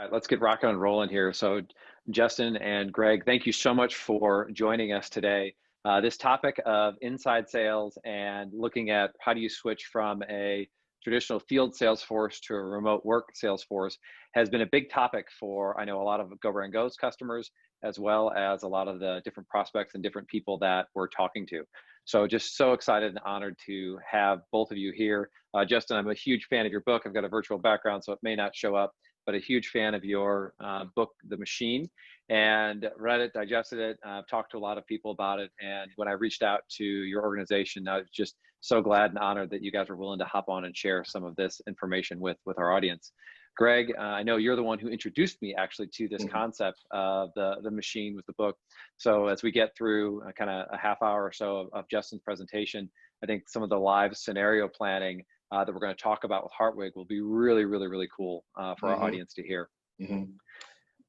right, let's get rocking and rolling here. So, Justin and Greg, thank you so much for joining us today. This topic of inside sales and looking at how do you switch from a traditional field sales force to a remote work sales force has been a big topic for, I know, a lot of Go Brand and Go's customers, as well as a lot of the different prospects and different people that we're talking to. So just so excited and honored to have both of you here. Justin, I'm a huge fan of your book. I've got a virtual background, so it may not show up, but a huge fan of your book, The Machine, and read it, digested it. I've talked to a lot of people about it. And when I reached out to your organization, I was just so glad and honored that you guys were willing to hop on and share some of this information with our audience. Greg, I know you're the one who introduced me actually to this concept of the machine with the book. So as we get through kind of a half hour or so of Justin's presentation, I think some of the live scenario planning that we're going to talk about with Hartwig will be really, really, really cool for our audience to hear.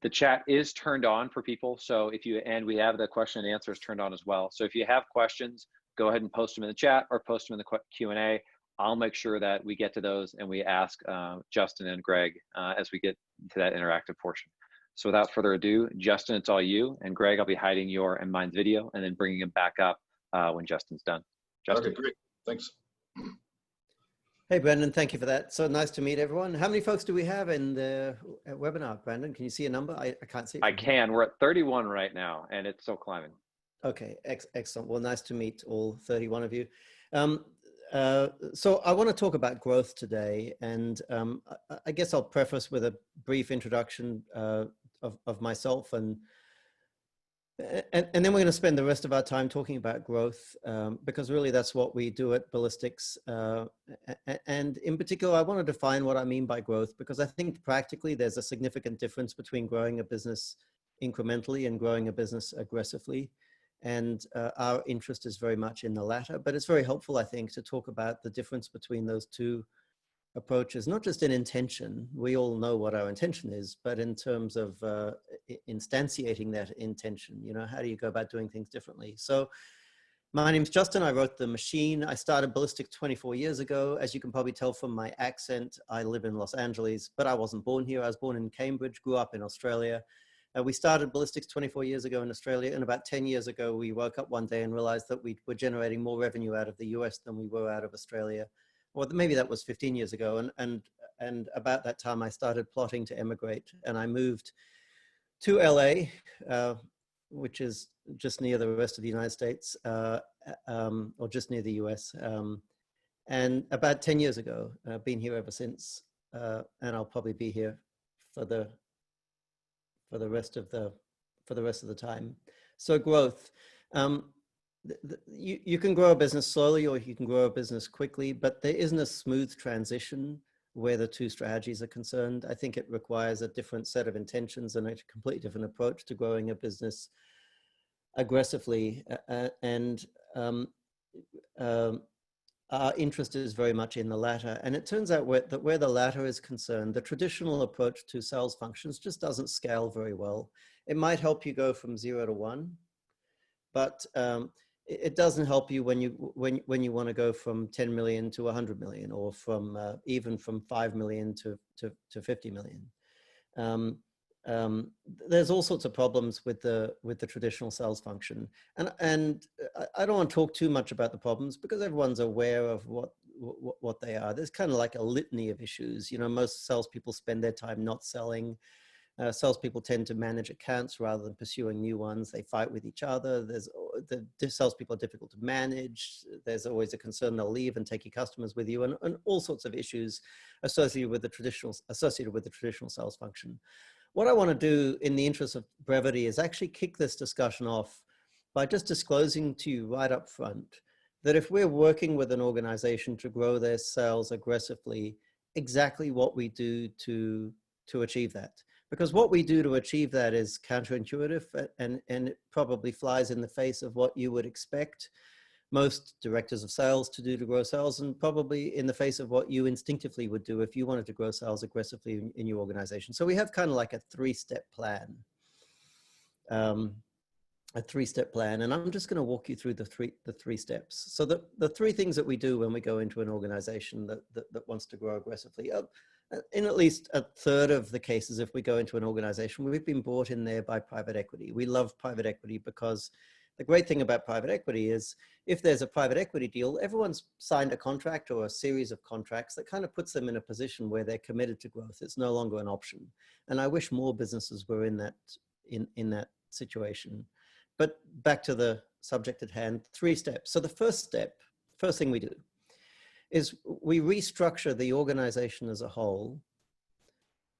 The chat is turned on for people. So and we have the question and answers turned on as well. So if you have questions, go ahead and post them in the chat or post them in the Q&A. I'll make sure that we get to those and we ask Justin and Greg as we get to that interactive portion. So without further ado, Justin, it's all you. And Greg, I'll be hiding your and mine's video and then bringing him back up when Justin's done. Justin. Okay, great. Thanks. Hey, Brandon, thank you for that. So nice to meet everyone. How many folks do we have in the webinar, Brandon? Can you see a number? I can't see it. I can. We're at 31 right now, and it's still climbing. Okay, excellent. Well, nice to meet all 31 of you. So I want to talk about growth today, and I guess I'll preface with a brief introduction of myself, and then we're going to spend the rest of our time talking about growth, because really that's what we do at Ballistics. And in particular, I want to define what I mean by growth, because I think practically there's a significant difference between growing a business incrementally and growing a business aggressively. And our interest is very much in the latter, but it's very helpful, I think, to talk about the difference between those two approaches, not just in intention. We all know what our intention is, but in terms of instantiating that intention, you know, how do you go about doing things differently? So my name's Justin. I wrote The Machine. I started Ballistics 24 years ago. As you can probably tell from my accent, I live in Los Angeles, but I wasn't born here. I was born in Cambridge, grew up in Australia. We started Ballistics 24 years ago in Australia, and about 10 years ago, we woke up one day and realized that we were generating more revenue out of the US than we were out of Australia. Or maybe that was 15 years ago. And about that time, I started plotting to emigrate, and I moved to LA, which is just near the rest of the United States, or just near the US. And about 10 years ago, I've been here ever since, and I'll probably be here for the rest of the time. So growth. You can grow a business slowly or you can grow a business quickly, but there isn't a smooth transition where the two strategies are concerned. I think it requires a different set of intentions and a completely different approach to growing a business aggressively. Our interest is very much in the latter. And it turns out that where the latter is concerned, the traditional approach to sales functions just doesn't scale very well. It might help you go from 0 to 1, but it doesn't help you when you want to go from 10 million to 100 million, or from even from 5 million to 50 million. There's all sorts of problems with the traditional sales function, and I don't want to talk too much about the problems because everyone's aware of what they are. There's kind of like a litany of issues. You know, most salespeople spend their time not selling. Salespeople tend to manage accounts rather than pursuing new ones. They fight with each other. The salespeople are difficult to manage. There's always a concern they'll leave and take your customers with you, and all sorts of issues associated with the traditional sales function. What I want to do in the interest of brevity is actually kick this discussion off by just disclosing to you right up front that if we're working with an organization to grow their sales aggressively, exactly what we do to achieve that. Because what we do to achieve that is counterintuitive, and it probably flies in the face of what you would expect most directors of sales to do to grow sales, and probably in the face of what you instinctively would do if you wanted to grow sales aggressively in your organization. So we have kind of like a three-step plan. And I'm just going to walk you through the three steps. So the three things that we do when we go into an organization that wants to grow aggressively. In at least a third of the cases, if we go into an organization, we've been brought in there by private equity. We love private equity because the great thing about private equity is if there's a private equity deal, everyone's signed a contract or a series of contracts that kind of puts them in a position where they're committed to growth. It's no longer an option. And I wish more businesses were in that situation. But back to the subject at hand, 3 steps. So the first thing we do is we restructure the organization as a whole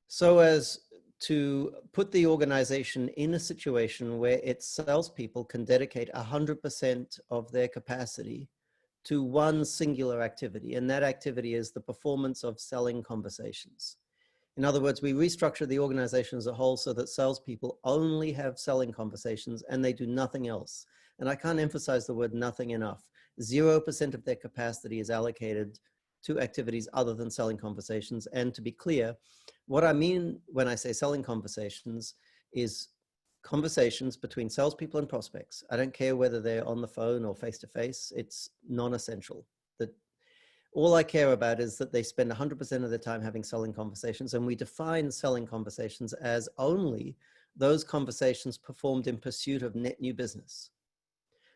so as to put the organization in a situation where its salespeople can dedicate 100% of their capacity to one singular activity. And that activity is the performance of selling conversations. In other words, we restructure the organization as a whole so that salespeople only have selling conversations and they do nothing else. And I can't emphasize the word nothing enough. 0% of their capacity is allocated to activities other than selling conversations. And to be clear, what I mean when I say selling conversations is conversations between salespeople and prospects. I don't care whether they're on the phone or face-to-face, it's non-essential. All I care about is that they spend 100% of their time having selling conversations, and we define selling conversations as only those conversations performed in pursuit of net new business.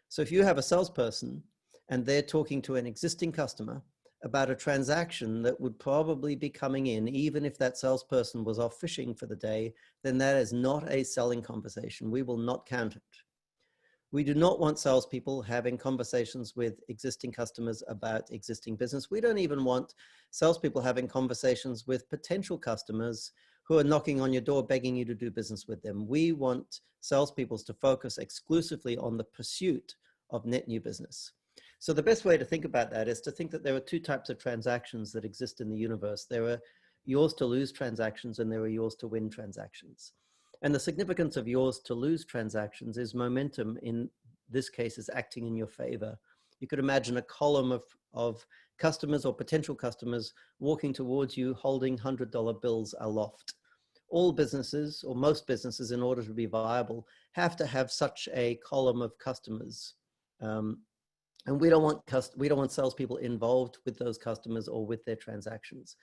So if you have a salesperson and they're talking to an existing customer about a transaction that would probably be coming in, even if that salesperson was off fishing for the day, then that is not a selling conversation. We will not count it. We do not want salespeople having conversations with existing customers about existing business. We don't even want salespeople having conversations with potential customers who are knocking on your door, begging you to do business with them. We want salespeople to focus exclusively on the pursuit of net new business. So the best way to think about that is to think that there are 2 types of transactions that exist in the universe. There are yours to lose transactions and there are yours to win transactions. And the significance of yours to lose transactions is momentum in this case is acting in your favor. You could imagine a column of customers or potential customers walking towards you holding $100 bills aloft. All businesses or most businesses in order to be viable have to have such a column of customers. And we don't want salespeople involved with those customers or with their transactions.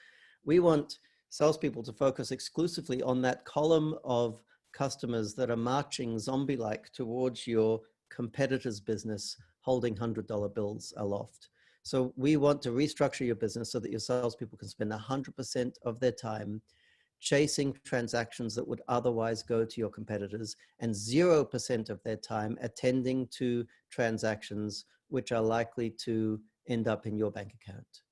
We want salespeople to focus exclusively on that column of customers that are marching zombie-like towards your competitor's business holding $100 bills aloft. So we want to restructure your business so that your salespeople can spend 100% of their time chasing transactions that would otherwise go to your competitors and 0% of their time attending to transactions which are likely to end up in your bank account.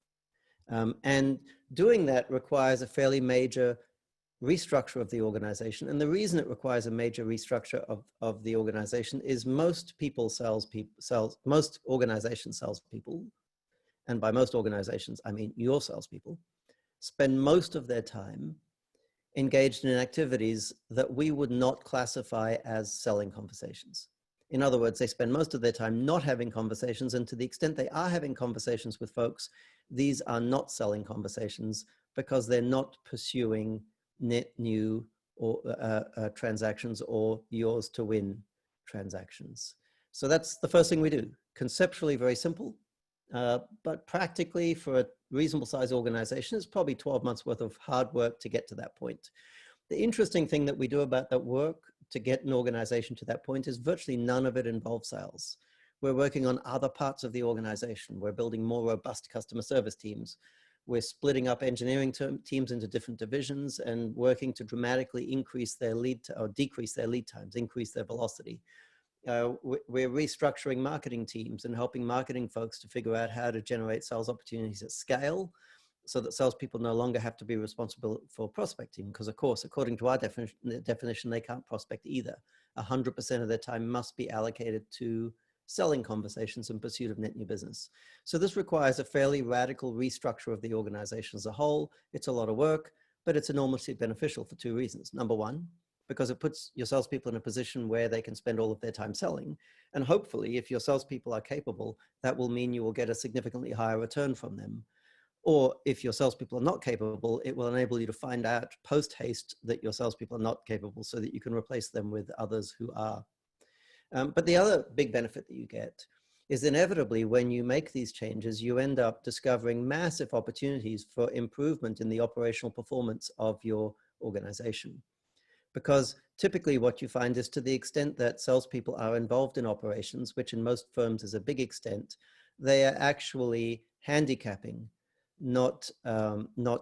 And doing that requires a fairly major restructure of the organization. And the reason it requires a major restructure of the organization is most organizations salespeople, and by most organizations, I mean your salespeople, spend most of their time engaged in activities that we would not classify as selling conversations. In other words, they spend most of their time not having conversations, and to the extent they are having conversations with folks, these are not selling conversations because they're not pursuing net new or transactions or yours to win transactions. So that's the first thing we do. Conceptually very simple, but practically for a reasonable size organization, it's probably 12 months worth of hard work to get to that point. The interesting thing that we do about that work to get an organization to that point is virtually none of it involves sales. We're working on other parts of the organization. We're building more robust customer service teams. We're splitting up engineering teams into different divisions and working to dramatically increase their decrease their lead times, increase their velocity. We're restructuring marketing teams and helping marketing folks to figure out how to generate sales opportunities at scale so that salespeople no longer have to be responsible for prospecting. Because of course, according to our definition, they can't prospect either. 100% of their time must be allocated to selling conversations in pursuit of net new business. So this requires a fairly radical restructure of the organization as a whole. It's a lot of work, but it's enormously beneficial for 2 reasons. Number one, because it puts your salespeople in a position where they can spend all of their time selling. And hopefully, if your salespeople are capable, that will mean you will get a significantly higher return from them. Or if your salespeople are not capable, it will enable you to find out post-haste that your salespeople are not capable so that you can replace them with others who are. But the other big benefit that you get is inevitably when you make these changes, you end up discovering massive opportunities for improvement in the operational performance of your organization. Because typically what you find is, to the extent that salespeople are involved in operations, which in most firms is a big extent, they are actually handicapping, not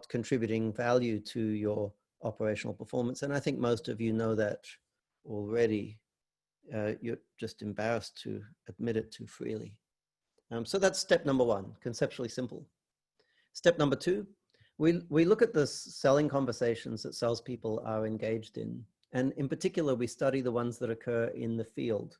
contributing value to your operational performance. And I think most of you know that already. You're just embarrassed to admit it too freely. So that's step number one, conceptually simple. Step number two, we look at the selling conversations that salespeople are engaged in. And in particular, we study the ones that occur in the field.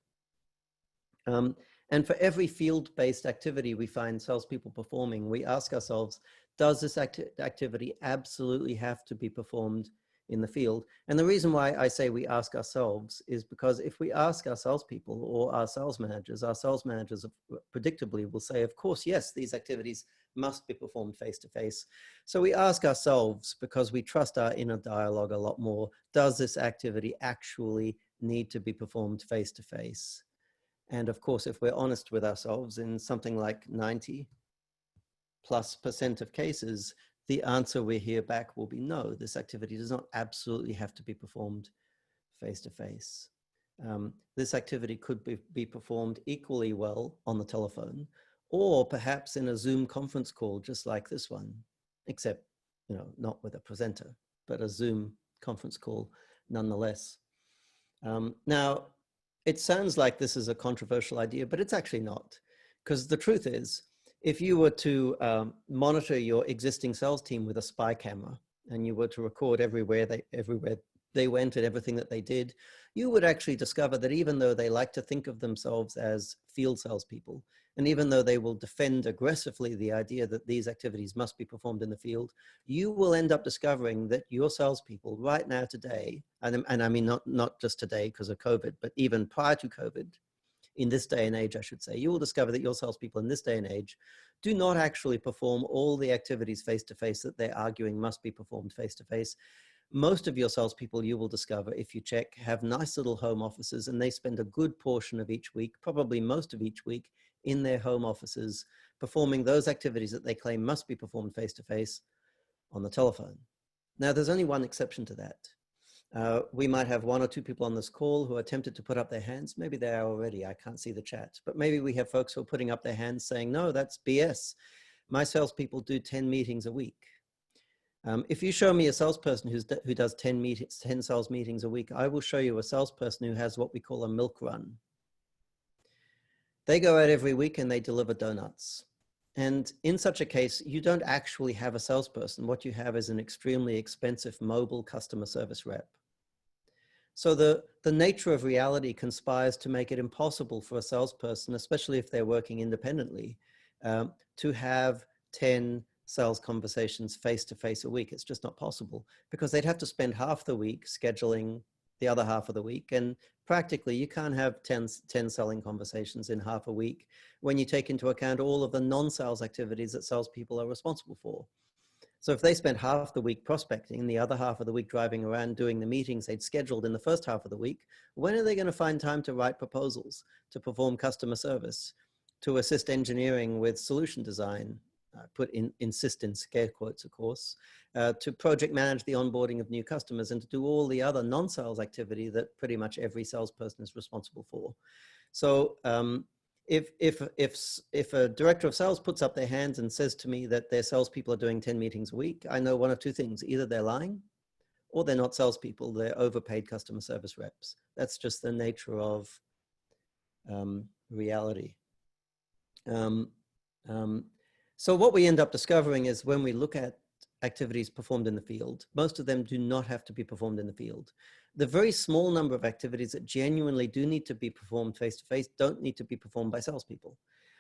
And for every field-based activity we find salespeople performing, we ask ourselves, does this activity absolutely have to be performed in the field? And the reason why I say we ask ourselves is because if we ask our salespeople or our sales managers predictably will say, of course, yes, these activities must be performed face-to-face. So we ask ourselves, because we trust our inner dialogue a lot more, does this activity actually need to be performed face-to-face? And of course, if we're honest with ourselves, in something like 90+% of cases, the answer we hear back will be no, this activity does not absolutely have to be performed face-to-face. This activity could be performed equally well on the telephone, or perhaps in a Zoom conference call, just like this one, except, not with a presenter, but a Zoom conference call nonetheless. Now, it sounds like this is a controversial idea, but it's actually not, because the truth is, if you were to monitor your existing sales team with a spy camera, and you were to record everywhere they went and everything that they did, you would actually discover that even though they like to think of themselves as field salespeople, and even though they will defend aggressively the idea that these activities must be performed in the field, you will end up discovering that your salespeople right now today, and I mean not just today because of COVID, but even prior to COVID, in this day and age, I should say, you will discover that your salespeople in this day and age do not actually perform all the activities face-to-face that they're arguing must be performed face-to-face. Most of your salespeople, you will discover, if you check, have nice little home offices, and they spend a good portion of each week, probably most of each week, in their home offices, performing those activities that they claim must be performed face-to-face on the telephone. Now, there's only one exception to that. We might have one or two people on this call who are tempted to put up their hands. Maybe they are already, I can't see the chat, but maybe we have folks who are putting up their hands saying, no, that's BS. My salespeople do 10 meetings a week. If you show me a salesperson who does 10 sales meetings a week, I will show you a salesperson who has what we call a milk run. They go out every week and they deliver donuts. And in such a case, you don't actually have a salesperson. What you have is an extremely expensive mobile customer service rep. So the nature of reality conspires to make it impossible for a salesperson, especially if they're working independently, to have 10 sales conversations face-to-face a week. It's just not possible, because they'd have to spend half the week scheduling the other half of the week. And practically, you can't have 10 selling conversations in half a week when you take into account all of the non-sales activities that salespeople are responsible for. So if they spend half the week prospecting, the other half of the week driving around doing the meetings they'd scheduled in the first half of the week, when are they going to find time to write proposals, to perform customer service, to assist engineering with solution design, insist in scare quotes, of course, to project manage the onboarding of new customers, and to do all the other non-sales activity that pretty much every salesperson is responsible for. So if a director of sales puts up their hands and says to me that their salespeople are doing 10 meetings a week, I know one of two things: either they're lying, or they're not salespeople, they're overpaid customer service reps. That's just the nature of reality. So what we end up discovering is, when we look at activities performed in the field, most of them do not have to be performed in the field. The very small number of activities that genuinely do need to be performed face-to-face don't need to be performed by salespeople.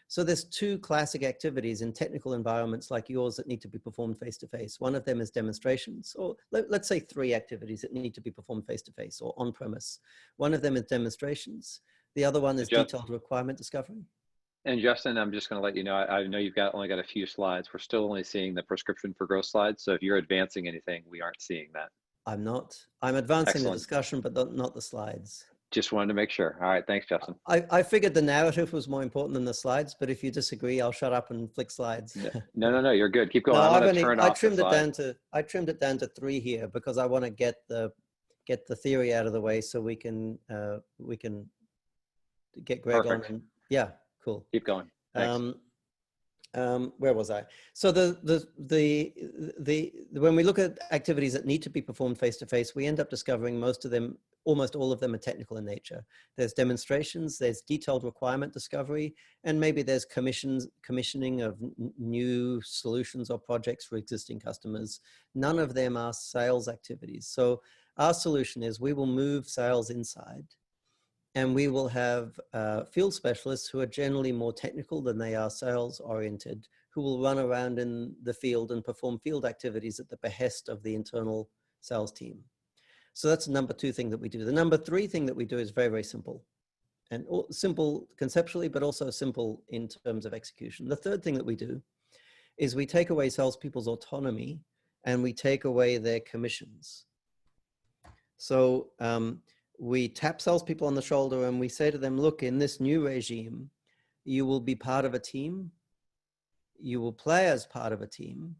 So there's two classic activities in technical environments like yours that need to be performed face-to-face. One of them is demonstrations, or let's say 3 activities that need to be performed face-to-face or on-premise. One of them is demonstrations. The other one is detailed requirement discovery. And Justin, I'm just going to let you know, I know you've only got a few slides. We're still only seeing the prescription for growth slides. So if you're advancing anything, we aren't seeing that. I'm not. I'm advancing Excellent. the discussion, but not the slides. Just wanted to make sure. All right, thanks, Justin. I figured the narrative was more important than the slides, but if you disagree, I'll shut up and flick slides. No, you're good. Keep going. No, I'm going to turn I off the trimmed it slide. down to, I trimmed it down to 3 here because I want to get the theory out of the way so we can get Greg Perfect. on. And yeah, cool. Keep going. Thanks. Where was I? So when we look at activities that need to be performed face to face, we end up discovering almost all of them are technical in nature. There's demonstrations, there's detailed requirement discovery, and maybe there's commissioning of new solutions or projects for existing customers. None of them are sales activities. So our solution is we will move sales inside, and we will have field specialists who are generally more technical than they are sales oriented, who will run around in the field and perform field activities at the behest of the internal sales team. So that's the number 2 thing that we do. The number 3 thing that we do is very, very simple, and simple conceptually, but also simple in terms of execution. The third thing that we do is we take away salespeople's autonomy and we take away their commissions. So we tap salespeople on the shoulder and we say to them, look, in this new regime, you will be part of a team. You will play as part of a team.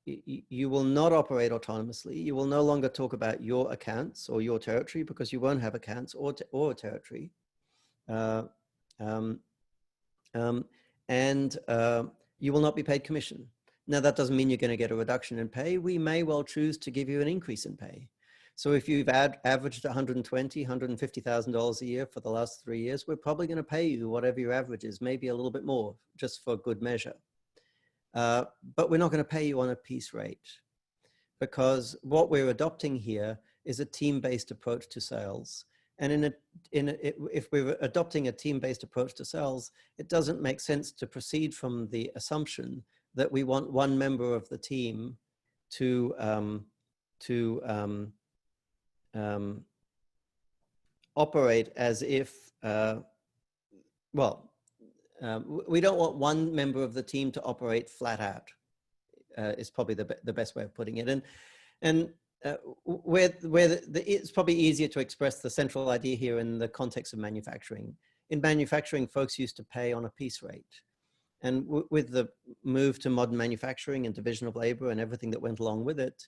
You will not operate autonomously. You will no longer talk about your accounts or your territory because you won't have accounts or a territory. And you will not be paid commission. Now, that doesn't mean you're going to get a reduction in pay. We may well choose to give you an increase in pay. So if you've averaged $120,000, $150,000 a year for the last 3 years, we're probably going to pay you whatever your average is, maybe a little bit more, just for good measure. But we're not going to pay you on a piece rate, because what we're adopting here is a team-based approach to sales. And if we're adopting a team-based approach to sales, it doesn't make sense to proceed from the assumption that we want one member of the team to operate as if, we don't want one member of the team to operate flat out, is probably the best way of putting it. And it's probably easier to express the central idea here in the context of manufacturing. In manufacturing, folks used to pay on a piece rate. And with the move to modern manufacturing and division of labor and everything that went along with it,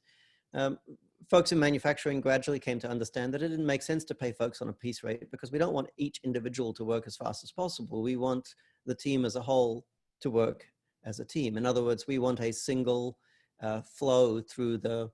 folks in manufacturing gradually came to understand that it didn't make sense to pay folks on a piece rate, because we don't want each individual to work as fast as possible. We want the team as a whole to work as a team. In other words, we want a single flow through the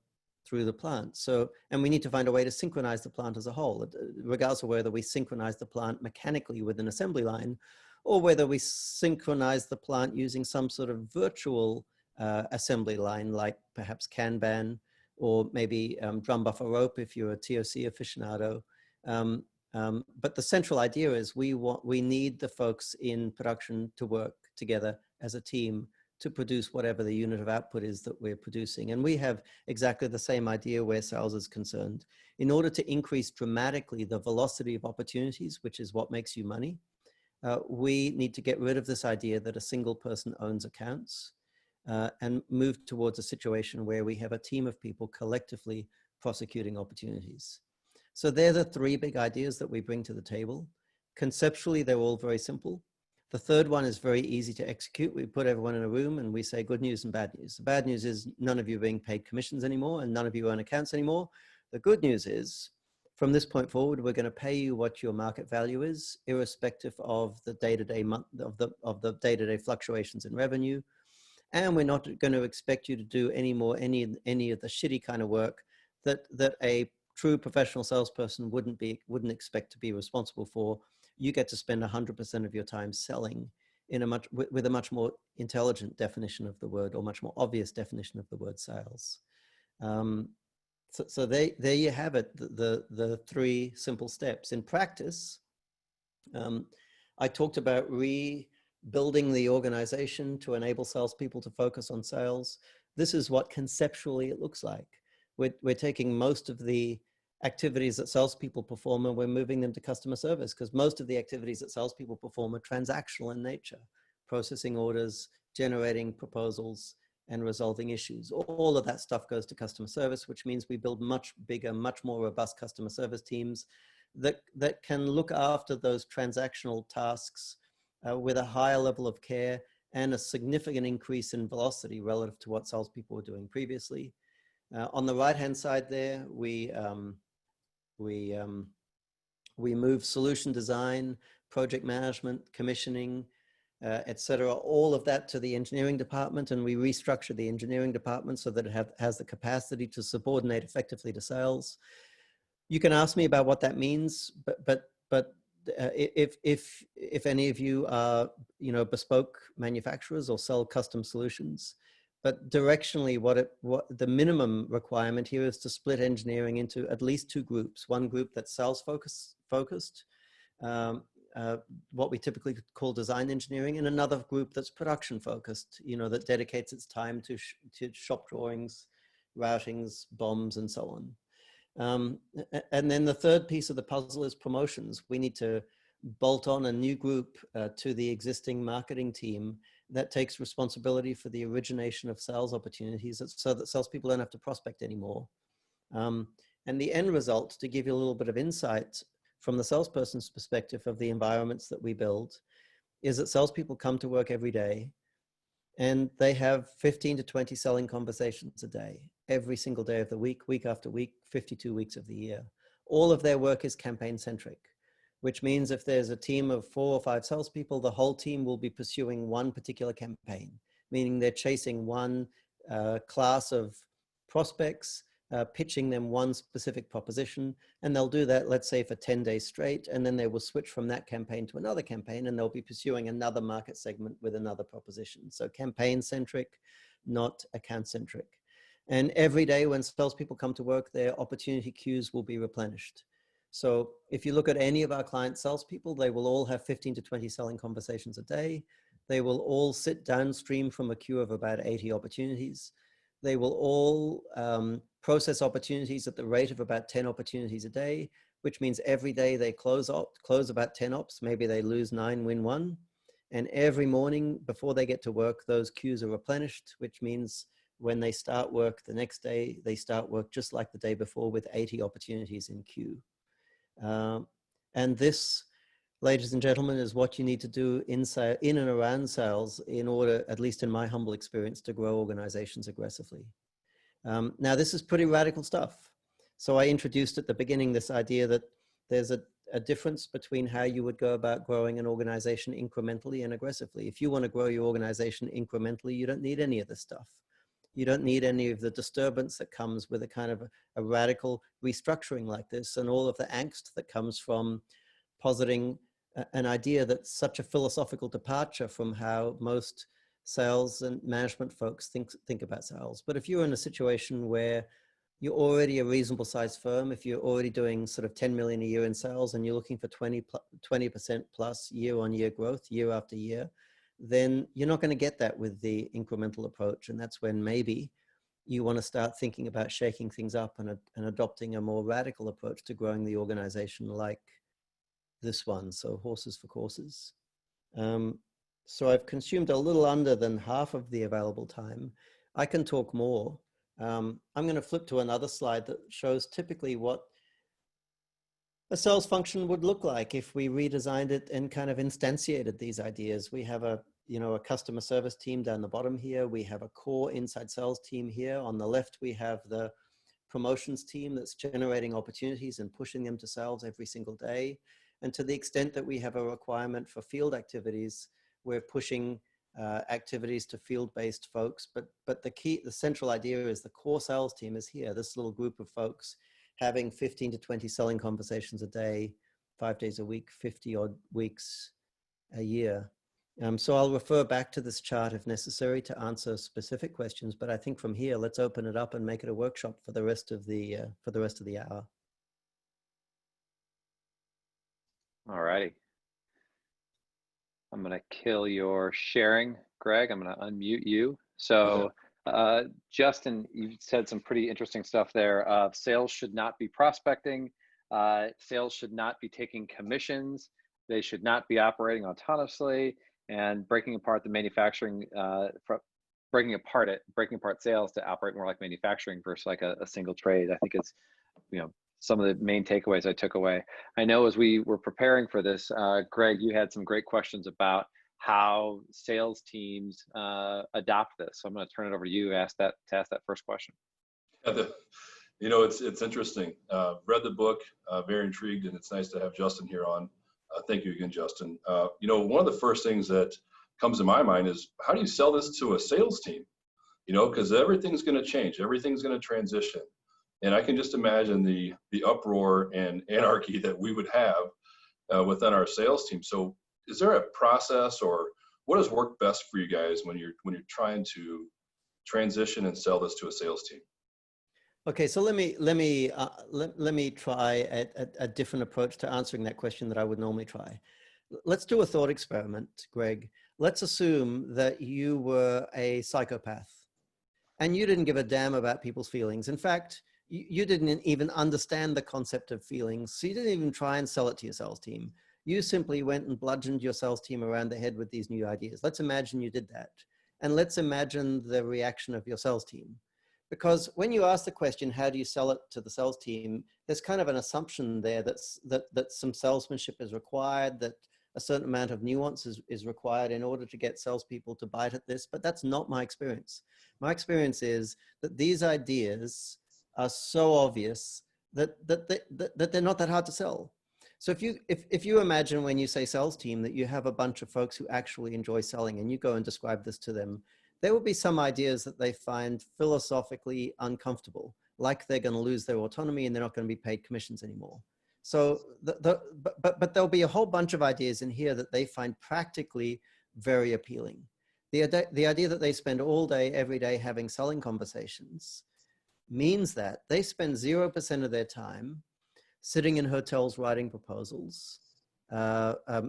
plant. So, and we need to find a way to synchronize the plant as a whole, regardless of whether we synchronize the plant mechanically with an assembly line, or whether we synchronize the plant using some sort of virtual assembly line, like perhaps Kanban, or maybe drum buffer rope if you're a TOC aficionado. But the central idea is we need the folks in production to work together as a team to produce whatever the unit of output is that we're producing. And we have exactly the same idea where sales is concerned. In order to increase dramatically the velocity of opportunities, which is what makes you money, we need to get rid of this idea that a single person owns accounts, and move towards a situation where we have a team of people collectively prosecuting opportunities. So they're the 3 big ideas that we bring to the table. Conceptually, they're all very simple. The third one is very easy to execute. We put everyone in a room and we say good news and bad news. The bad news is none of you are being paid commissions anymore, and none of you own accounts anymore. The good news is, from this point forward, we're going to pay you what your market value is, irrespective of the day-to-day day-to-day fluctuations in revenue. And we're not going to expect you to do any of the shitty kind of work that a true professional salesperson wouldn't expect to be responsible for. You get to spend 100% of your time selling with a much more intelligent definition of the word, or much more obvious definition of the word sales. So there you have it, the 3 simple steps. In practice, I talked about rebuilding the organization to enable salespeople to focus on sales. This is what conceptually it looks like. We're taking most of the activities that salespeople perform and we're moving them to customer service, because most of the activities that salespeople perform are transactional in nature: processing orders, generating proposals, and resolving issues. All of that stuff goes to customer service, which means we build much bigger, much more robust customer service teams. that can look after those transactional tasks with a higher level of care and a significant increase in velocity relative to what salespeople were doing previously. On the right-hand side there, we move solution design, project management, commissioning, et cetera, all of that to the engineering department, and we restructure the engineering department so that it has the capacity to subordinate effectively to sales. You can ask me about what that means, but if any of you are, you know, bespoke manufacturers or sell custom solutions, but directionally, what the minimum requirement here is to split engineering into at least two groups. One group that's sales focused, what we typically call design engineering, and another group that's production focused, you know, that dedicates its time to shop drawings, routings, BOMs, and so on. And then the third piece of the puzzle is promotions. We need to bolt on a new group to the existing marketing team that takes responsibility for the origination of sales opportunities so that salespeople don't have to prospect anymore. And the end result, to give you a little bit of insight from the salesperson's perspective of the environments that we build, is that salespeople come to work every day and they have 15 to 20 selling conversations a day, every single day of the week, week after week, 52 weeks of the year. All of their work is campaign centric, which means if there's a team of 4 or 5 salespeople, the whole team will be pursuing one particular campaign, meaning they're chasing one class of prospects, pitching them one specific proposition, and they'll do that, let's say, for 10 days straight, and then they will switch from that campaign to another campaign, and they'll be pursuing another market segment with another proposition. So campaign-centric, not account-centric. And every day when salespeople come to work, their opportunity queues will be replenished. So if you look at any of our client salespeople, they will all have 15 to 20 selling conversations a day. They will all sit downstream from a queue of about 80 opportunities. They will all process opportunities at the rate of about 10 opportunities a day, which means every day they close about 10 ops. Maybe they lose 9, win 1. And every morning before they get to work, those queues are replenished, which means when they start work the next day, they start work just like the day before with 80 opportunities in queue. And this, ladies and gentlemen, is what you need to do in and around sales in order, at least in my humble experience, to grow organizations aggressively. Now, this is pretty radical stuff. So I introduced at the beginning this idea that there's a difference between how you would go about growing an organization incrementally and aggressively. If you want to grow your organization incrementally, you don't need any of this stuff. You don't need any of the disturbance that comes with a kind of a radical restructuring like this, and all of the angst that comes from positing an idea that's such a philosophical departure from how most sales and management folks think about sales. But if you're in a situation where you're already a reasonable sized firm, if you're already doing sort of 10 million a year in sales and you're looking for 20% plus year-on-year growth year after year, then you're not going to get that with the incremental approach. And that's when maybe you want to start thinking about shaking things up and adopting a more radical approach to growing the organization, like this one. So horses for courses. So I've consumed a little under than half of the available time. I can talk more. I'm going to flip to another slide that shows typically what a sales function would look like if we redesigned it and kind of instantiated these ideas. We have a customer service team down the bottom here. We have a core inside sales team here. On the left, we have the promotions team that's generating opportunities and pushing them to sales every single day. And to the extent that we have a requirement for field activities, we're pushing activities to field-based folks. But the central idea is the core sales team is here, this little group of folks having 15 to 20 selling conversations a day, 5 days a week, 50 odd weeks a year. So I'll refer back to this chart if necessary to answer specific questions. But I think from here, let's open it up and make it a workshop for the rest of the hour. All righty. I'm going to kill your sharing, Greg. I'm going to unmute you. So Justin, you said some pretty interesting stuff there. Sales should not be prospecting. Sales should not be taking commissions. They should not be operating autonomously, and breaking apart the manufacturing, breaking apart sales to operate more like manufacturing versus like a single trade. I think it's, some of the main takeaways I took away. I know as we were preparing for this, Greg, you had some great questions about how sales teams adopt this. So I'm going to turn it over to you to ask that first question. Yeah, it's interesting. Read the book, very intrigued, and it's nice to have Justin here on. Thank you again, Justin. One of the first things that comes to my mind is, how do you sell this to a sales team? Because everything's going to change, everything's going to transition, and I can just imagine the uproar and anarchy that we would have within our sales team. So, is there a process, or what has worked best for you guys when you're trying to transition and sell this to a sales team? Okay, so let me try a different approach to answering that question that I would normally try. Let's do a thought experiment, Greg. Let's assume that you were a psychopath and you didn't give a damn about people's feelings. In fact, you didn't even understand the concept of feelings, so you didn't even try and sell it to your sales team. You simply went and bludgeoned your sales team around the head with these new ideas. Let's imagine you did that. And let's imagine the reaction of your sales team. Because when you ask the question, how do you sell it to the sales team, there's kind of an assumption there that some salesmanship is required, that a certain amount of nuance is required in order to get salespeople to bite at this, but that's not my experience. My experience is that these ideas are so obvious that they're not that hard to sell. So if you imagine, when you say sales team, that you have a bunch of folks who actually enjoy selling, and you go and describe this to them, there will be some ideas that they find philosophically uncomfortable, like they're going to lose their autonomy and they're not going to be paid commissions anymore. So, but there'll be a whole bunch of ideas in here that they find practically very appealing. The idea that they spend all day, every day having selling conversations means that they spend 0% of their time sitting in hotels writing proposals,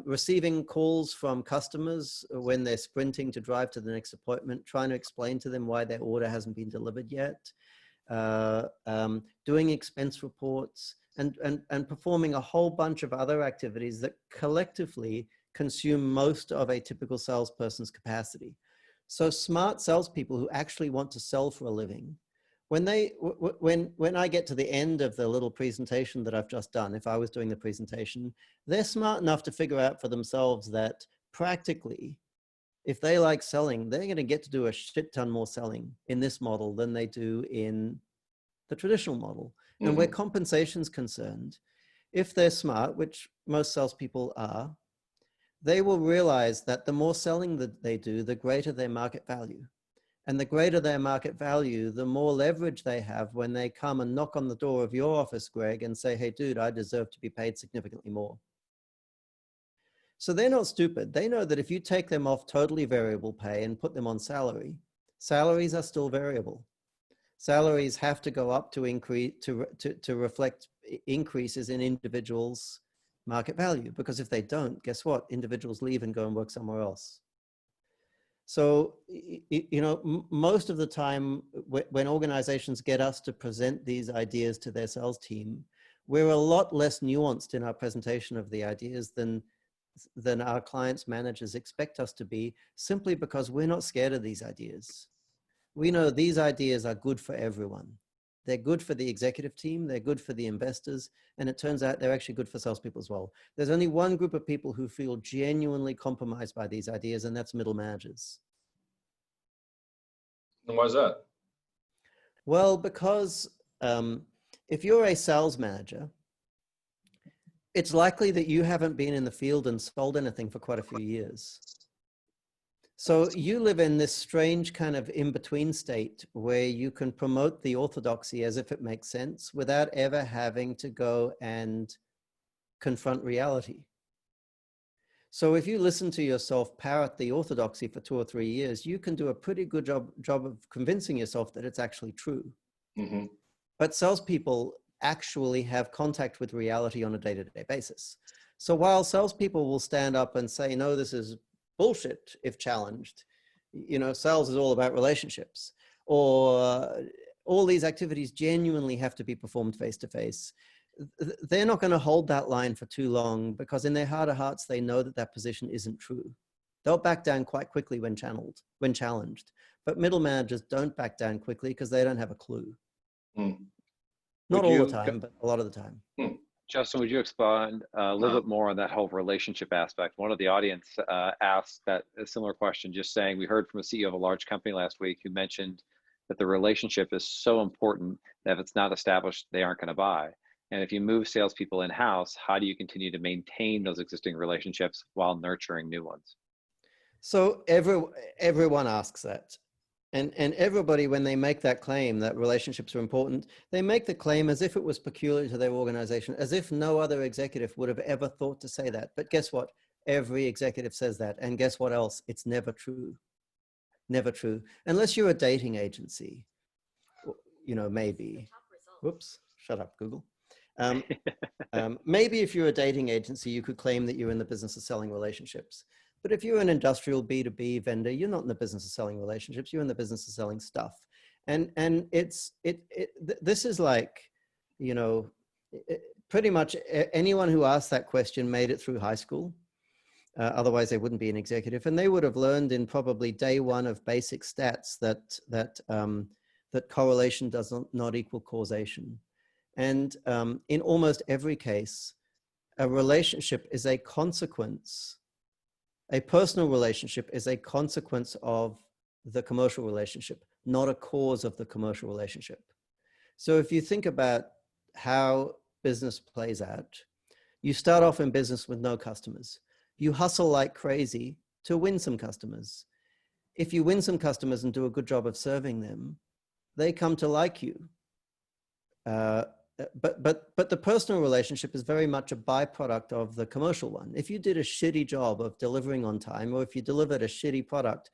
receiving calls from customers when they're sprinting to drive to the next appointment, trying to explain to them why their order hasn't been delivered yet, doing expense reports, and performing a whole bunch of other activities that collectively consume most of a typical salesperson's capacity. So smart salespeople who actually want to sell for a living, when I get to the end of the little presentation that I've just done, if I was doing the presentation, they're smart enough to figure out for themselves that practically, if they like selling, they're going to get to do a shit ton more selling in this model than they do in the traditional model. Mm-hmm. And where compensation's concerned, if they're smart, which most salespeople are, they will realize that the more selling that they do, the greater their market value. And the greater their market value, the more leverage they have when they come and knock on the door of your office, Greg, and say, hey, dude, I deserve to be paid significantly more. So they're not stupid. They know that if you take them off totally variable pay and put them on salary, salaries are still variable. Salaries have to go up to increase to reflect increases in individuals' market value. Because if they don't, guess what? Individuals leave and go and work somewhere else. So, most of the time when organizations get us to present these ideas to their sales team, we're a lot less nuanced in our presentation of the ideas than our clients' managers expect us to be, simply because we're not scared of these ideas. We know these ideas are good for everyone. They're good for the executive team, they're good for the investors, and it turns out they're actually good for salespeople as well. There's only one group of people who feel genuinely compromised by these ideas, and that's middle managers. And why is that? Well, because if you're a sales manager, it's likely that you haven't been in the field and sold anything for quite a few years. So you live in this strange kind of in-between state where you can promote the orthodoxy as if it makes sense without ever having to go and confront reality. So if you listen to yourself parrot the orthodoxy for 2 or 3 years, you can do a pretty good job of convincing yourself that it's actually true. Mm-hmm. But salespeople actually have contact with reality on a day-to-day basis. So while salespeople will stand up and say, no, this is bullshit if challenged, sales is all about relationships, or all these activities genuinely have to be performed face-to-face, they're not going to hold that line for too long, because in their heart of hearts, they know that that position isn't true. They'll back down quite quickly when challenged. But middle managers don't back down quickly because they don't have a clue. Mm. Not Would all the you, time, but a lot of the time. Justin, would you expand a little bit more on that whole relationship aspect? One of the audience asked that a similar question, just saying, we heard from a CEO of a large company last week who mentioned that the relationship is so important that if it's not established, they aren't going to buy. And if you move salespeople in-house, how do you continue to maintain those existing relationships while nurturing new ones? So everyone asks that. And everybody, when they make that claim that relationships are important, they make the claim as if it was peculiar to their organization, as if no other executive would have ever thought to say that. But guess what? Every executive says that. And guess what else? It's never true. Never true. Unless you're a dating agency, you know, maybe. Whoops, shut up, Google. Maybe if you're a dating agency, you could claim that you're in the business of selling relationships. But if you're an industrial B2B vendor, you're not in the business of selling relationships. You're in the business of selling stuff. And this is like, you know, pretty much anyone who asked that question made it through high school. Otherwise, they wouldn't be an executive. And they would have learned in probably day one of basic stats that correlation does not equal causation. And in almost every case, a relationship is a consequence. A personal relationship is a consequence of the commercial relationship, not a cause of the commercial relationship. So if you think about how business plays out, you start off in business with no customers. You hustle like crazy to win some customers. If you win some customers and do a good job of serving them, they come to like you. But the personal relationship is very much a byproduct of the commercial one. If you did a shitty job of delivering on time, or if you delivered a shitty product,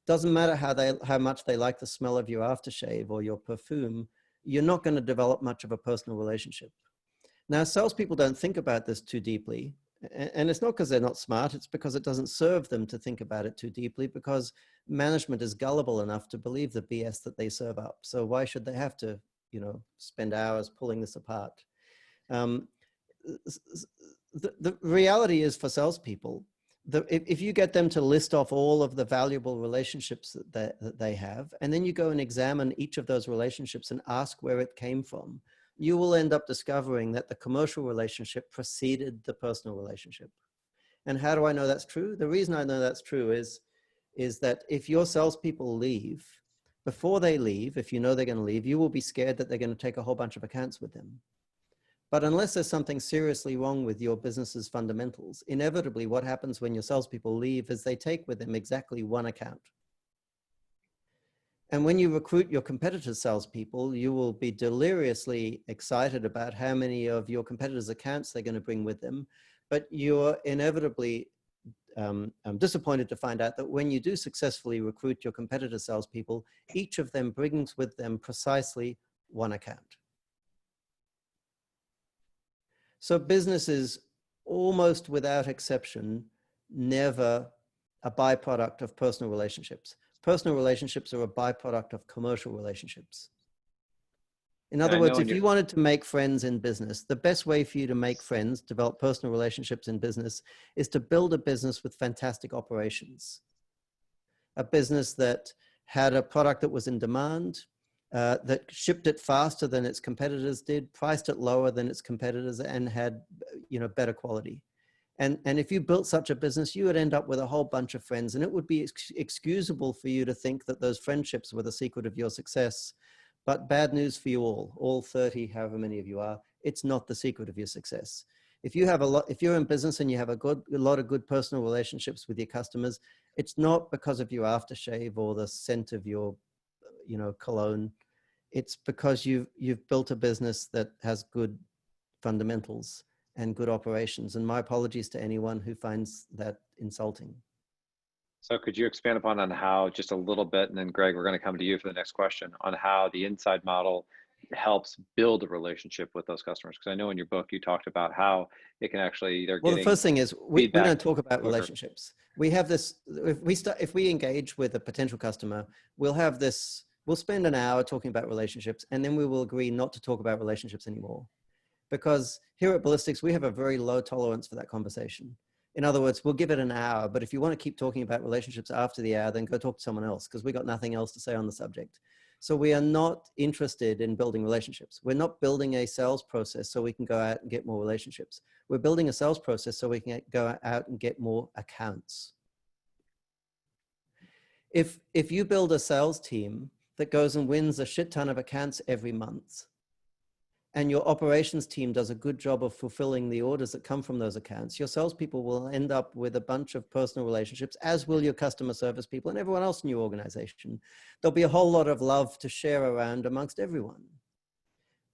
doesn't matter how much they like the smell of your aftershave or your perfume, you're not going to develop much of a personal relationship. Now, salespeople don't think about this too deeply. And it's not because they're not smart, it's because it doesn't serve them to think about it too deeply, because management is gullible enough to believe the BS that they serve up. So why should they have to, you know, spend hours pulling this apart? The reality is, for salespeople, if you get them to list off all of the valuable relationships that they have, and then you go and examine each of those relationships and ask where it came from, you will end up discovering that the commercial relationship preceded the personal relationship. And how do I know that's true? The reason I know that's true is that if your salespeople leave, before they leave, if you know they're going to leave, you will be scared that they're going to take a whole bunch of accounts with them. But unless there's something seriously wrong with your business's fundamentals, inevitably what happens when your salespeople leave is they take with them exactly one account. And when you recruit your competitors' salespeople, you will be deliriously excited about how many of your competitors' accounts they're going to bring with them. But you're inevitably disappointed to find out that when you do successfully recruit your competitor salespeople, each of them brings with them precisely one account. So business is almost without exception never a byproduct of personal relationships. Personal relationships are a byproduct of commercial relationships. In other words, if you wanted to make friends in business, the best way for you to make friends, develop personal relationships in business, is to build a business with fantastic operations. A business that had a product that was in demand, that shipped it faster than its competitors did, priced it lower than its competitors, and had, you know, better quality. And if you built such a business, you would end up with a whole bunch of friends, and it would be excusable for you to think that those friendships were the secret of your success. But bad news for you all 30, however many of you are, it's not the secret of your success. If you have if you're in business and you have a lot of good personal relationships with your customers, it's not because of your aftershave or the scent of your, you know, cologne. It's because you've built a business that has good fundamentals and good operations. And my apologies to anyone who finds that insulting. So could you expand upon on how, just a little bit, and then Greg, we're going to come to you for the next question, on how the inside model helps build a relationship with those customers? Because I know in your book you talked about how it can actually, well, the first thing is we don't talk about relationships. We have this, if we engage with a potential customer, we'll spend an hour talking about relationships, and then we will agree not to talk about relationships anymore. Because here at Ballistics, we have a very low tolerance for that conversation. In other words, we'll give it an hour, but if you want to keep talking about relationships after the hour, then go talk to someone else, because we got nothing else to say on the subject. So we are not interested in building relationships. We're not building a sales process so we can go out and get more relationships. We're building a sales process so we can go out and get more accounts. If you build a sales team that goes and wins a shit ton of accounts every month, and your operations team does a good job of fulfilling the orders that come from those accounts, your salespeople will end up with a bunch of personal relationships, as will your customer service people and everyone else in your organization. There'll be a whole lot of love to share around amongst everyone.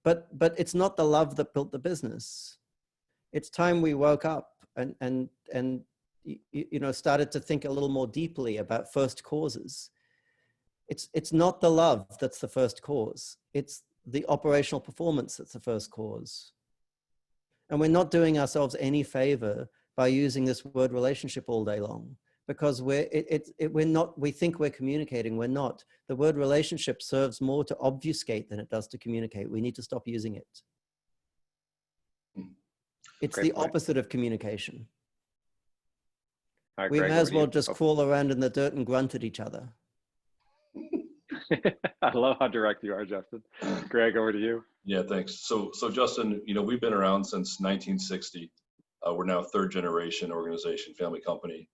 But it's not the love that built the business. It's time we woke up and started to think a little more deeply about first causes. It's not the love that's the first cause. It's the operational performance that's the first cause. And we're not doing ourselves any favor by using this word relationship all day long, because we think we're communicating, we're not. The word relationship serves more to obfuscate than it does to communicate. We need to stop using it. It's the opposite of communication. All right, we Greg, may as well just crawl around in the dirt and grunt at each other. I love how direct you are, Justin. Greg, over to you. Yeah, thanks. So Justin, we've been around since 1960. We're now third generation organization, family company.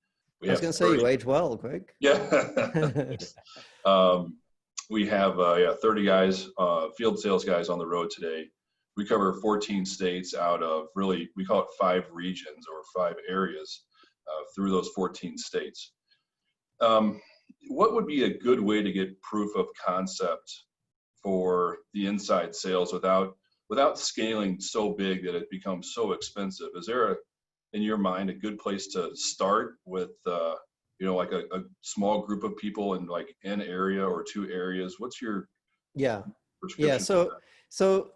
I was going to say you age well, Greg. Yeah. We have 30 guys, field sales guys on the road today. We cover 14 states out of really, we call it 5 regions or 5 areas through those 14 states. What would be a good way to get proof of concept for the inside sales without scaling so big that it becomes so expensive? Is there in your mind a good place to start with like a small group of people in like an area or 2 areas? What's your prescription? So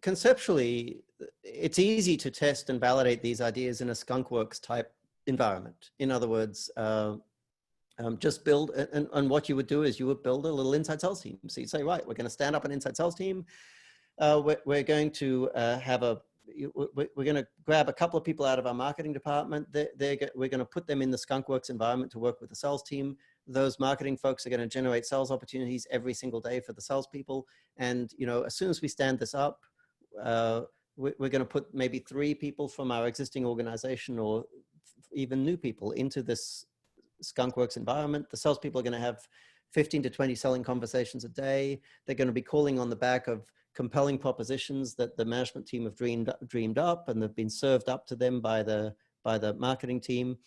conceptually, it's easy to test and validate these ideas in a skunkworks type environment. In other words, just build, and what you would do is you would build a little inside sales team. So you'd say, right, we're going to stand up an inside sales team. We're going to we're going to grab a couple of people out of our marketing department. We're going to put them in the skunkworks environment to work with the sales team. Those marketing folks are going to generate sales opportunities every single day for the salespeople. And as soon as we stand this up, we're going to put maybe 3 people from our existing organization or even new people into this skunkworks environment. The salespeople are going to have 15 to 20 selling conversations a day. They're going to be calling on the back of compelling propositions that the management team have dreamed up and have been served up to them by the marketing team.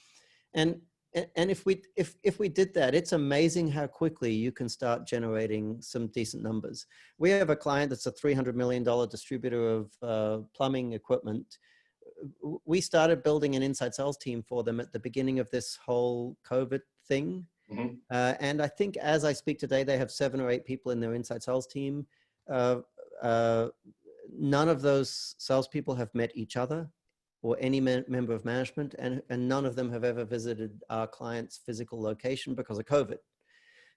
And if we did that, it's amazing how quickly you can start generating some decent numbers. We have a client that's a $300 million distributor of plumbing equipment. We started building an inside sales team for them at the beginning of this whole COVID thing. Mm-hmm. And I think as I speak today, they have 7 or 8 people in their inside sales team. None of those salespeople have met each other or any member of management, and none of them have ever visited our client's physical location because of COVID.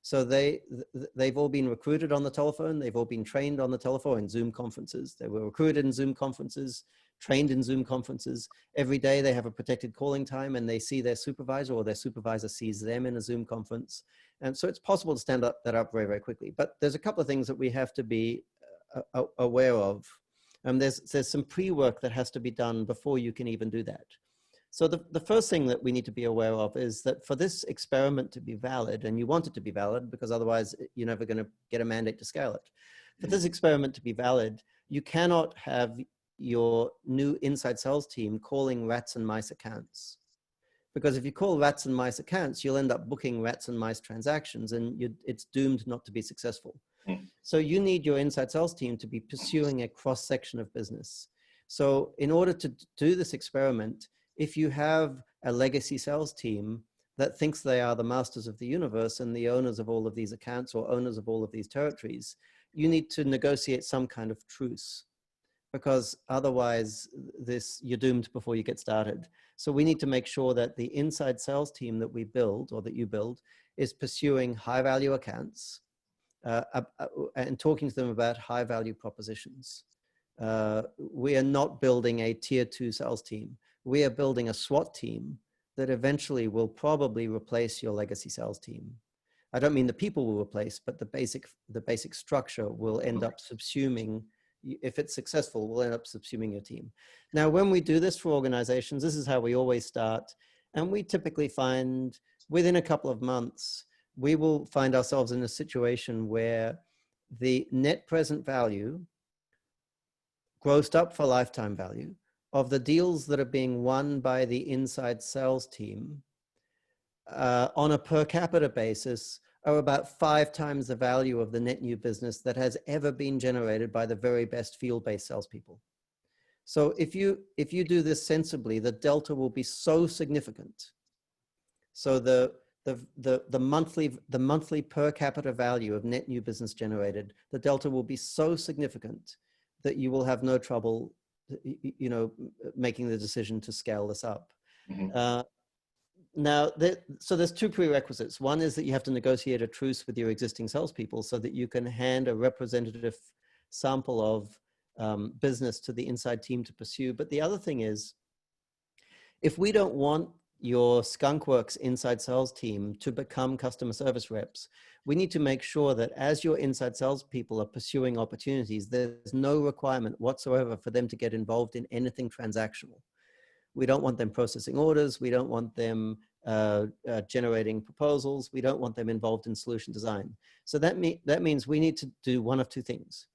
So they've all been recruited on the telephone. They've all been trained on the telephone in Zoom conferences. They were recruited in Zoom conferences, trained in Zoom conferences. Every day they have a protected calling time and they see their supervisor or their supervisor sees them in a Zoom conference. And so it's possible to stand that up very, very quickly. But there's a couple of things that we have to be aware of. There's some pre-work that has to be done before you can even do that. So the first thing that we need to be aware of is that for this experiment to be valid, and you want it to be valid because otherwise you're never going to get a mandate to scale it. For this experiment to be valid, you cannot have your new inside sales team calling rats and mice accounts. Because if you call rats and mice accounts, you'll end up booking rats and mice transactions and it's doomed not to be successful. So you need your inside sales team to be pursuing a cross-section of business. So in order to do this experiment, if you have a legacy sales team that thinks they are the masters of the universe and the owners of all of these accounts or owners of all of these territories, you need to negotiate some kind of truce, because otherwise you're doomed before you get started. So we need to make sure that the inside sales team that we build or that you build is pursuing high value accounts and talking to them about high value propositions. We are not building a tier 2 sales team. We are building a SWAT team that eventually will probably replace your legacy sales team. I don't mean the people will replace, but the basic structure will end up subsuming, if it's successful, will end up subsuming your team. Now, when we do this for organizations, this is how we always start. And we typically find within a couple of months, we will find ourselves in a situation where the net present value, grossed up for lifetime value, of the deals that are being won by the inside sales team on a per capita basis are about 5 times the value of the net new business that has ever been generated by the very best field-based salespeople. So if you do this sensibly, the delta will be so significant. So the monthly per capita value of net new business generated, the delta will be so significant that you will have no trouble, making the decision to scale this up. Mm-hmm. Now, so there's 2 prerequisites. One is that you have to negotiate a truce with your existing salespeople so that you can hand a representative sample of business to the inside team to pursue. But the other thing is, if we don't want your skunkworks inside sales team to become customer service reps, we need to make sure that as your inside sales people are pursuing opportunities, there's no requirement whatsoever for them to get involved in anything transactional. We don't want them processing orders. We don't want them generating proposals. We don't want them involved in solution design. So that means we need to do one of 2 things.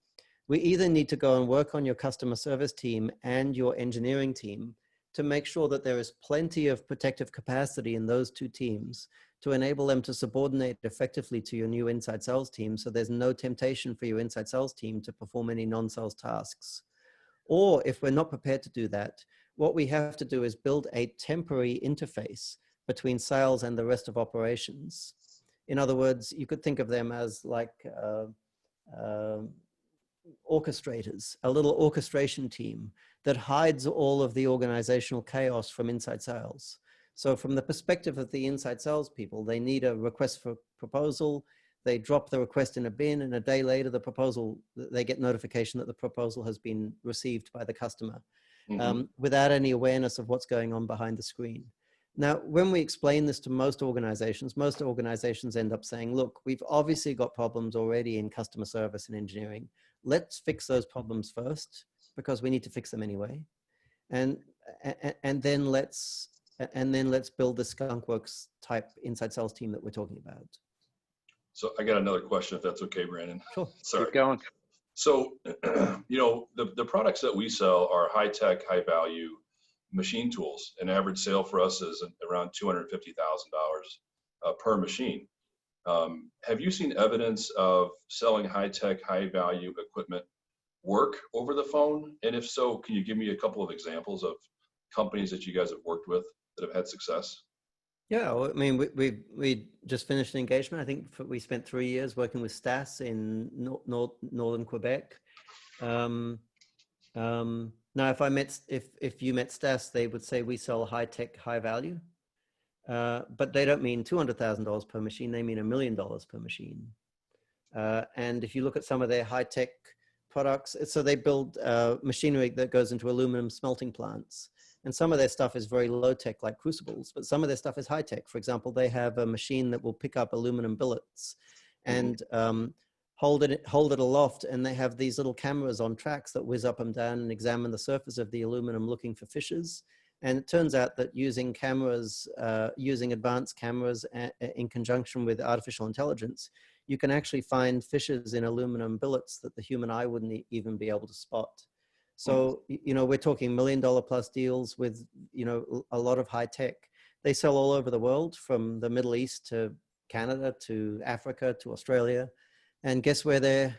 We either need to go and work on your customer service team and your engineering team to make sure that there is plenty of protective capacity in those 2 teams to enable them to subordinate effectively to your new inside sales team, so there's no temptation for your inside sales team to perform any non-sales tasks. Or if we're not prepared to do that, what we have to do is build a temporary interface between sales and the rest of operations. In other words, you could think of them as like orchestrators, a little orchestration team that hides all of the organizational chaos from inside sales. So from the perspective of the inside sales people, they need a request for proposal. They drop the request in a bin, and a day later, they get notification that the proposal has been received by the customer, without any awareness of what's going on behind the screen. Now, when we explain this to most organizations end up saying, look, we've obviously got problems already in customer service and engineering. Let's fix those problems first, because we need to fix them anyway. And then let's build the skunkworks type inside sales team that we're talking about. So I got another question, if that's okay, Brandon. Sure. Sorry. Keep going. So, the products that we sell are high tech, high value machine tools. An average sale for us is around $250,000 per machine. Have you seen evidence of selling high tech, high value equipment work over the phone? And if so, can you give me a couple of examples of companies that you guys have worked with that have had success? Yeah, well, I mean, we just finished an engagement. I think we spent 3 years working with Stas in northern Quebec. Now, if you met Stas, they would say we sell high tech, high value, but they don't mean $200,000 per machine. They mean $1 million per machine. And if you look at some of their high tech products, so they build machinery that goes into aluminum smelting plants. And some of their stuff is very low tech, like crucibles, but some of their stuff is high tech. For example, they have a machine that will pick up aluminum billets and hold it aloft, and they have these little cameras on tracks that whiz up and down and examine the surface of the aluminum looking for fissures. And it turns out that using advanced cameras in conjunction with artificial intelligence, you can actually find fissures in aluminum billets that the human eye wouldn't even be able to spot. So, we're talking $1 million plus deals with, a lot of high tech. They sell all over the world, from the Middle East to Canada to Africa to Australia. And guess where their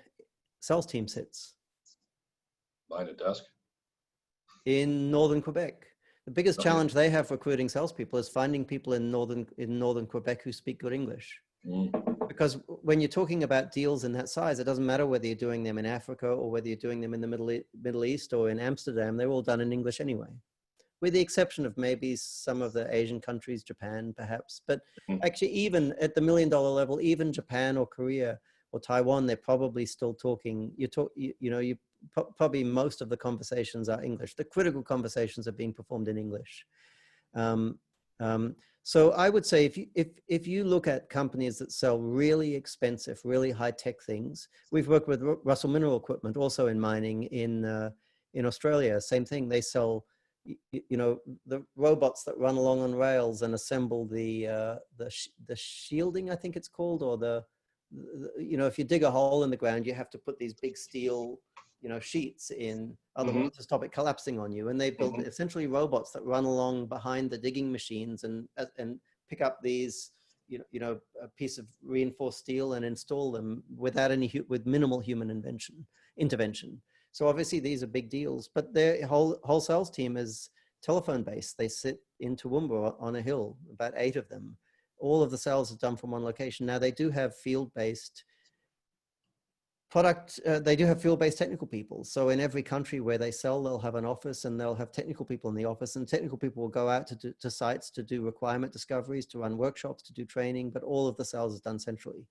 sales team sits? Behind a desk? In northern Quebec. The biggest challenge they have recruiting salespeople is finding people in northern Quebec who speak good English. Because when you're talking about deals in that size, it doesn't matter whether you're doing them in Africa or whether you're doing them in the Middle East or in Amsterdam. They're all done in English anyway, with the exception of maybe some of the Asian countries, Japan perhaps. But actually, even at the $1 million level, even Japan or Korea or Taiwan, they're probably still talking. Probably most of the conversations are English. The critical conversations are being performed in English. So I would say if you look at companies that sell really expensive, really high tech things, we've worked with Russell Mineral Equipment, also in mining in Australia. Same thing. They sell, you know, the robots that run along on rails and assemble the shielding, I think it's called, or you know, if you dig a hole in the ground, you have to put these big steel, you know, sheets in, otherwise to stop it collapsing on you. And they build essentially robots that run along behind the digging machines and pick up these, you know, a piece of reinforced steel and install them without with minimal human intervention. So obviously these are big deals, but their whole sales team is telephone based. They sit in Toowoomba on a hill, about 8 of them. All of the sales are done from one location. Now they do have field-based they do have field-based technical people. So in every country where they sell, they'll have an office and they'll have technical people in the office, and technical people will go out to sites to do requirement discoveries, to run workshops, to do training, but all of the sales is done centrally.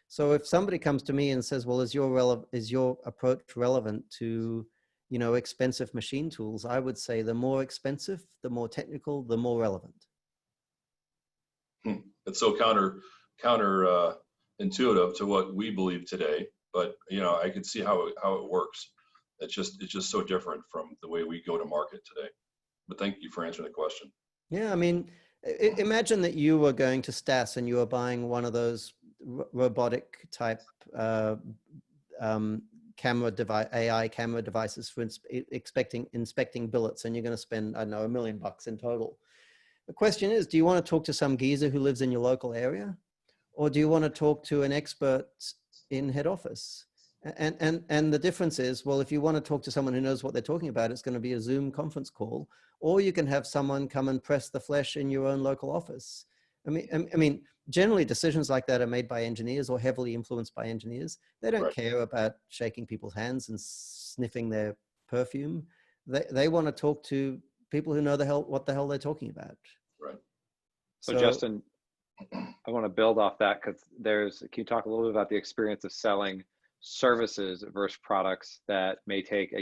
So if somebody comes to me and says, well, is your approach relevant to, you know, expensive machine tools? I would say the more expensive, the more technical, the more relevant. It's so counter intuitive to what we believe today, but you know, I can see how it works. It's just so different from the way we go to market today. But thank you for answering the question. Yeah, I mean, imagine that you were going to Stas and you were buying one of those robotic type AI camera devices for inspecting billets, and you're going to spend, I don't know, $1 million in total. The question is, do you want to talk to some geezer who lives in your local area, or do you want to talk to an expert in head office? And the difference is, well, if you want to talk to someone who knows what they're talking about, it's going to be a Zoom conference call, or you can have someone come and press the flesh in your own local office. I mean, generally decisions like that are made by engineers or heavily influenced by engineers. They don't care about shaking people's hands and sniffing their perfume. They want to talk to people who know what the hell they're talking about. Right. So Justin, I want to build off that, because can you talk a little bit about the experience of selling services versus products that may take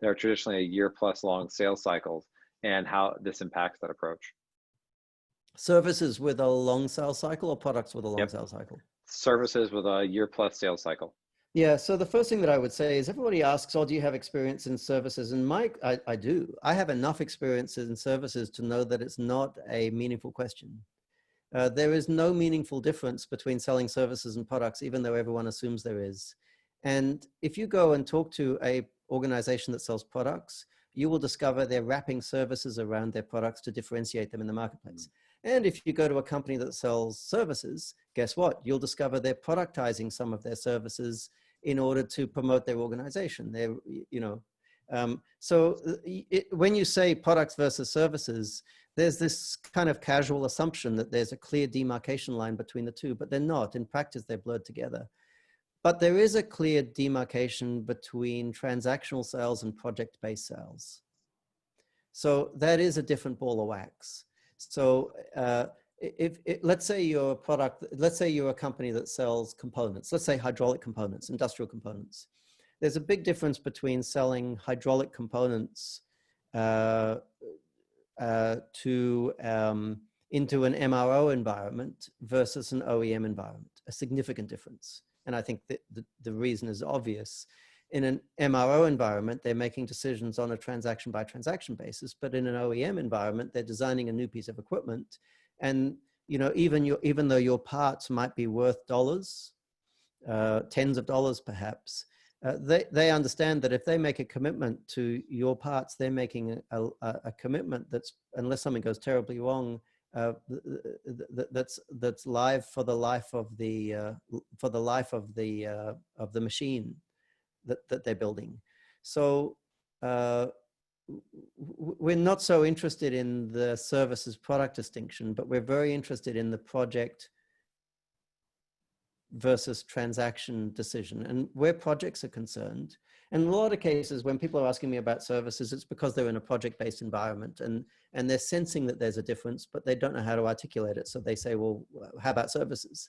they're traditionally a year plus long sales cycles, and how this impacts that approach? Services with a long sales cycle, or products with a long sales cycle? Services with a year plus sales cycle. Yeah, so the first thing that I would say is, everybody asks, oh, do you have experience in services? And I do. I have enough experience in services to know that it's not a meaningful question. There is no meaningful difference between selling services and products, even though everyone assumes there is. And if you go and talk to a organization that sells products, you will discover they're wrapping services around their products to differentiate them in the marketplace. And if you go to a company that sells services, guess what? You'll discover they're productizing some of their services in order to promote their organization. They're, you know, when you say products versus services, there's this kind of casual assumption that there's a clear demarcation line between the two, but they're not. In practice, they're blurred together. But there is a clear demarcation between transactional sales and project-based sales. So that is a different ball of wax. So let's say you're a company that sells components, let's say hydraulic components, industrial components. There's a big difference between selling hydraulic components into an MRO environment versus an OEM environment, a significant difference. And I think that the reason is obvious. In an MRO environment, they're making decisions on a transaction by transaction basis, but in an OEM environment, they're designing a new piece of equipment. And, you know, even though your parts might be worth dollars, tens of dollars perhaps, they understand that if they make a commitment to your parts, they're making a commitment that's, unless something goes terribly wrong, that's live for the life of the machine that they're building. So we're not so interested in the services product distinction, but we're very interested in the project versus transaction decision. And where projects are concerned, and in a lot of cases when people are asking me about services, it's because they're in a project-based environment and they're sensing that there's a difference, but they don't know how to articulate it. So they say, well, how about services?